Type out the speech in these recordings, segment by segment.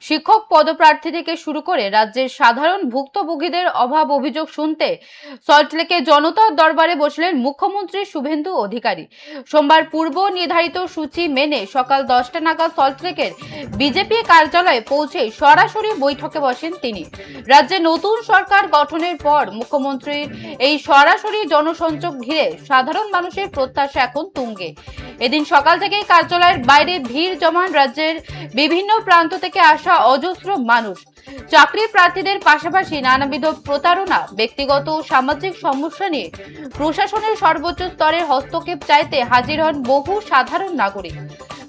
শিক্ষক পদপ্রার্থী থেকে শুরু করে রাজ্যের সাধারণ ভুক্তভোগীদের অভাব অভিযোগ শুনতে সল্টলেকে জনতার দরবারে বসলেন মুখ্যমন্ত্রী শুভেন্দু অধিকারী। সোমবার পূর্ব নির্ধারিত সূচি মেনে সকাল 10টা নাগাদ সল্টলেকের বিজেপি কার্যালয়ে পৌঁছে সরাসরি বৈঠকে বসেন তিনি। রাজ্যে নতুন সরকার গঠনের পর মুখ্যমন্ত্রীর এই সরাসরি জনসংযোগ ঘিরে সাধারণ মানুষের প্রত্যাশা এখন তুঙ্গে। এদিন সকাল থেকেই কার্যালয়ের বাইরে ভিড় জমান রাজ্যের বিভিন্ন প্রান্ত থেকে আসা অজস্র মানুষ। চাকরি প্রার্থীদের পাশাপাশি নানাবিধ প্রতারণা, ব্যক্তিগত ও সামাজিক সমস্যা নিয়ে প্রশাসনের সর্বোচ্চ স্তরের হস্তক্ষেপ চাইতে হাজির হন বহু সাধারণ নাগরিক।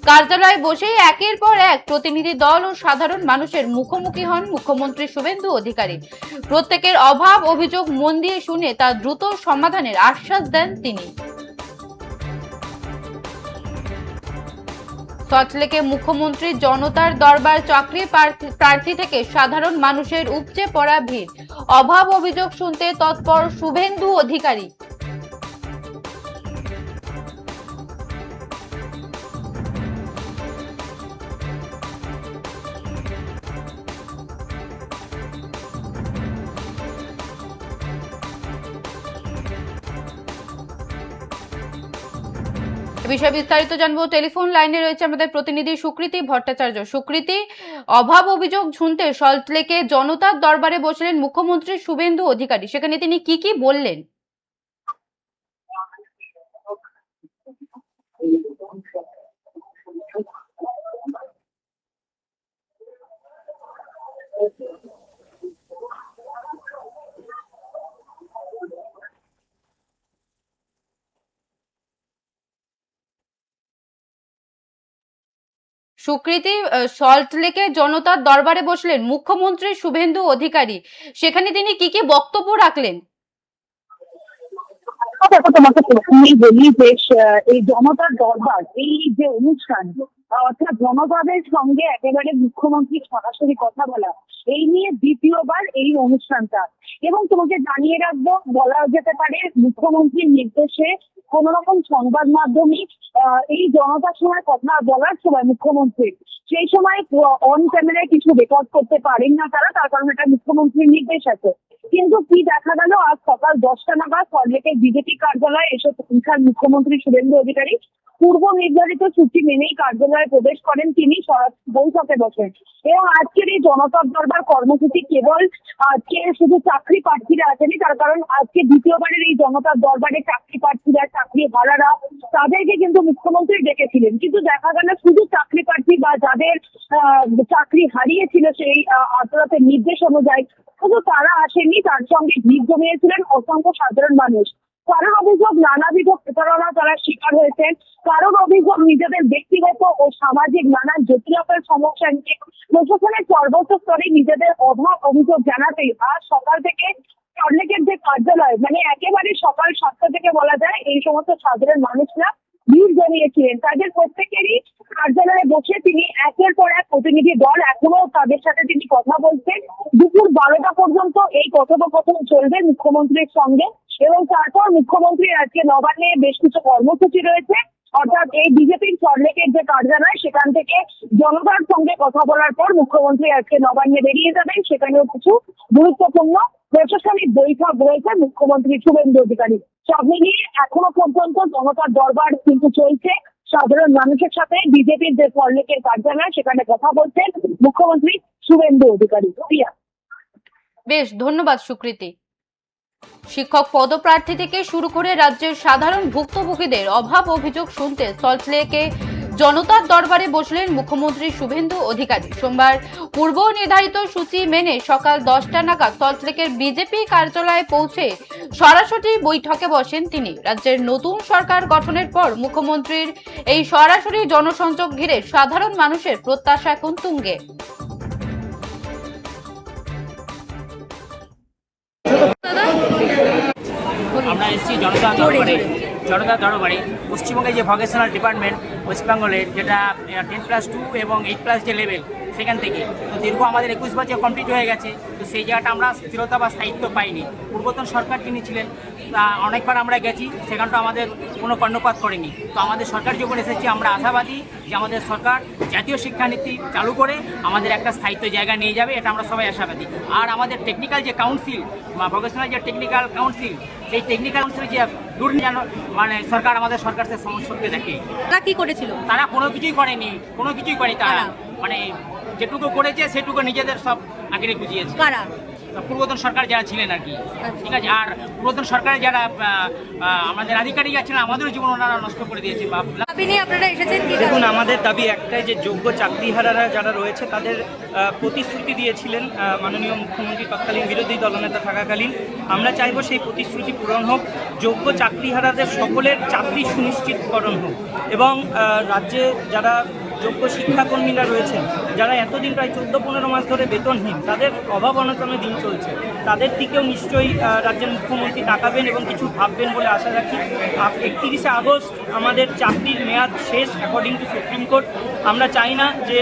কার্যালয়ে বসেই একের পর এক প্রতিনিধি দল ও সাধারণ মানুষের মুখোমুখি হন মুখ্যমন্ত্রী শুভেন্দু অধিকারী। প্রত্যেকের অভাব অভিযোগ মন দিয়ে শুনে তা দ্রুত সমাধানের আশ্বাস দেন তিনি। সল্টলেকে মুখ্যমন্ত্রী জনতার দরবার চাকরি প্রার্থী থেকে সাধারণ মানুষের উপচে পড়া ভিড়, অভাব অভিযোগ শুনতে তৎপর শুভেন্দু অধিকারী। বিষয়ে বিস্তারিত জানবো। টেলিফোন লাইনে রয়েছে আমাদের প্রতিনিধি সুকৃতি ভট্টাচার্য। সুকৃতি, অভাব অভিযোগ শুনতে সল্টলেকে জনতার দরবারে বসলেন মুখ্যমন্ত্রী শুভেন্দু অধিকারী, সেখানে তিনি কি বললেন? সুকৃতি, সল্টলেকে জনতার দরবারে বসলেন মুখ্যমন্ত্রী শুভেন্দু অধিকারী, সেখানে তিনি কি বক্তব্য রাখলেন? দেখো, তোমাকে প্রথমেই বলি যে এই জনতার দরবার, এই যে অনুষ্ঠান, অর্থাৎ জনতাদের সঙ্গে একেবারে মুখ্যমন্ত্রী সরাসরি কথা বলা, এই নিয়ে দ্বিতীয়বার এই অনুষ্ঠানটা। এবং তোমাকে জানিয়ে রাখবো, বলা যেতে পারে মুখ্যমন্ত্রীর নির্দেশে কোন রকম সংবাদ মাধ্যমে এই জনতার সময় কথা বলার সময় মুখ্যমন্ত্রী সেই সময় অন ক্যামেরায় কিছু রেকর্ড করতে পারেন না তারা, তার কারণ এটা মুখ্যমন্ত্রীর নির্দেশ আছে। কিন্তু কি দেখা গেল, আজ সকাল 10টা নাগাদ সল্টলেকের বিজেপি কার্যালয়ে এসে পৌঁছান মুখ্যমন্ত্রী শুভেন্দু অধিকারী। পূর্ব নির্ধারিত সূচি মেনেই কার্যালয়ে প্রবেশ করেন তিনি, বৈঠকে বসেন। এবং আজকের এই জনতার দরবার কর্মসূচি কেবল আজকে শুধু চাকরি প্রার্থীরা আসেনি, তার কারণ আজকে দ্বিতীয়বারের এই জনতার দরবারে চাকরি প্রার্থীরা, চাকরি হারারা, তাদেরকে কিন্তু মুখ্যমন্ত্রী ডেকেছিলেন। কিন্তু দেখা গেল শুধু চাকরি প্রার্থী বা যাদের চাকরি হারিয়েছিল সেই আদালতের নির্দেশ অনুযায়ী শুধু তারা আসেননি, তার সঙ্গে ভিড় জমিয়েছিলেন অসংখ্য সাধারণ মানুষ। কারোর অভিযোগ নানাবিধ প্রতারণা তারা শিকার হয়েছেন, কারোর অভিযোগ নিজেদের ব্যক্তিগত ও সামাজিক নানান জটিলতার সমস্যা নিয়ে প্রশাসনের সর্বোচ্চ স্তরে নিজেদের অভাব অভিযোগ জানাতেই আজ সকাল থেকে সল্টলেকের যে কার্যালয়, মানে একেবারে সকাল 7টা থেকে বলা যায় এই সমস্ত সাধারণ মানুষরা ভিড় জমিয়েছিলেন। তাদের প্রত্যেকেরই কার্যালয়ে বসে তিনি একের পর এক প্রতিনিধি দল এখনো তাদের সাথে তিনি কথা বলছেন। দুপুর 12টা পর্যন্ত এই কথোপকথন চলবে মুখ্যমন্ত্রীর সঙ্গে। এবং তারপর মুখ্যমন্ত্রীর আজকে নবান্নে বেশ কিছু কর্মসূচি রয়েছে, অর্থাৎ এই বিজেপির সল্টলেকের যে কার্যালয় সেখান থেকে জনতার সঙ্গে কথা বলার পর মুখ্যমন্ত্রী আজকে নবান্নে বেরিয়ে যাবেন। সেখানেও কিছু গুরুত্বপূর্ণ প্রশাসনিক বৈঠক রয়েছে মুখ্যমন্ত্রী শুভেন্দু অধিকারী। সব মিলিয়ে এখনো পর্যন্ত জনতার দরবার কিন্তু চলছে, সাধারণ মানুষের সাথে বিজেপির যে সল্টলেকের কার্যালয় সেখানে কথা বলছেন মুখ্যমন্ত্রী শুভেন্দু অধিকারী। বেশ, ধন্যবাদ সুকৃতি। শিক্ষক পদপ্রার্থী থেকে শুরু করে রাজ্যের সাধারণ ভুক্তভোগীদের অভাব অভিযোগ শুনতে সল্টলেকে জনতার দরবারে বসলেন মুখ্যমন্ত্রী শুভেন্দু অধিকারী। সোমবার পূর্ব নির্ধারিত সূচি মেনে সকাল 10টা নাগাদ সল্টলেকের বিজেপি কার্যালয়ে পৌঁছে সরাসরি বৈঠকে বসেন তিনি। রাজ্যের নতুন সরকার গঠনের পর মুখ্যমন্ত্রীর এই সরাসরি জনসংযোগ ঘিরে সাধারণ মানুষের প্রত্যাশা এখন তুঙ্গে। আমরা এসেছি জনতা দরবারে পশ্চিমবঙ্গের যে ভোকেশনাল ডিপার্টমেন্ট ওয়েস্ট বেঙ্গলের, যেটা 10+2 এবং 8+ যে লেভেল, সেখান থেকে। তো দীর্ঘ আমাদের 21 বছর কমপ্লিট হয়ে গেছে, তো সেই জায়গাটা আমরা স্থিরতা বা স্থায়িত্ব পাইনি। পূর্বতন সরকার যিনি ছিলেন অনেকবার আমরা গেছি, সেখানটা আমাদের কোনো কর্ণপাত করেনি। তো আমাদের সরকার যখন এসেছে আমরা আশাবাদী যে আমাদের সরকার জাতীয় শিক্ষানীতি চালু করে আমাদের একটা স্থায়িত্ব জায়গা নিয়ে যাবে, এটা আমরা সবাই আশাবাদী। আর আমাদের টেকনিক্যাল যে কাউন্সিল বা প্রফেশনাল যে টেকনিক্যাল কাউন্সিল, সেই টেকনিক্যাল কাউন্সিল যে দুর্নীতি মানে সরকার আমাদের সরকার সে সমস্যাকে দেখে। তারা কি করেছিল? তারা কোনো কিছুই করেনি, কোনো কিছুই করেনি তারা, মানে যেটুকু করেছে সেটুকু নিজেদের সব আগে বুঝিয়েছে। কারা? পূর্বতন সরকার যারা ছিলেন আর কি, ঠিক আছে। আর পূর্বতন সরকারের যারা আমাদের আধিকারিক ছিলেন, আমাদেরও জীবন ওনারা নষ্ট করে দিয়েছে। দাবি নিয়ে আপনারা এসেছেন কি? দেখুন, আমাদের দাবি একটাই যে যোগ্য চাকরিহারারা যারা রয়েছে তাদের প্রতিশ্রুতি দিয়েছিলেন মাননীয় মুখ্যমন্ত্রী তৎকালীন বিরোধী দলনেতা থাকাকালীন। আমরা চাইব সেই প্রতিশ্রুতি পূরণ হোক, যোগ্য চাকরিহারাদের সকলের চাকরি সুনিশ্চিতকরণ হোক এবং রাজ্যে যারা যোগ্য শিক্ষাকর্মীরা রয়েছেন, যারা এতদিন প্রায় 14-15 মাস ধরে বেতনহীন, তাদের অভাব অনটনে দিন চলছে, তাদের দিকেও নিশ্চয়ই রাজ্যের মুখ্যমন্ত্রী তাকাবেন এবং কিছু ভাববেন বলে আশা রাখি। 31শে আগস্ট আমাদের চাকরির মেয়াদ শেষ অ্যাকর্ডিং টু সুপ্রিম কোর্ট। আমরা চাই না যে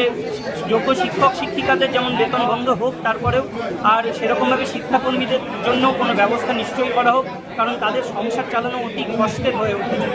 যোগ্য শিক্ষক শিক্ষিকাদের যেমন বেতন বন্ধ হোক, তারপরেও আর সেরকমভাবে শিক্ষাকর্মীদের জন্য কোনো ব্যবস্থা নিশ্চয়ই করা হোক, কারণ তাদের সংসার চালানো অতি কষ্টের হয়ে উঠেছে।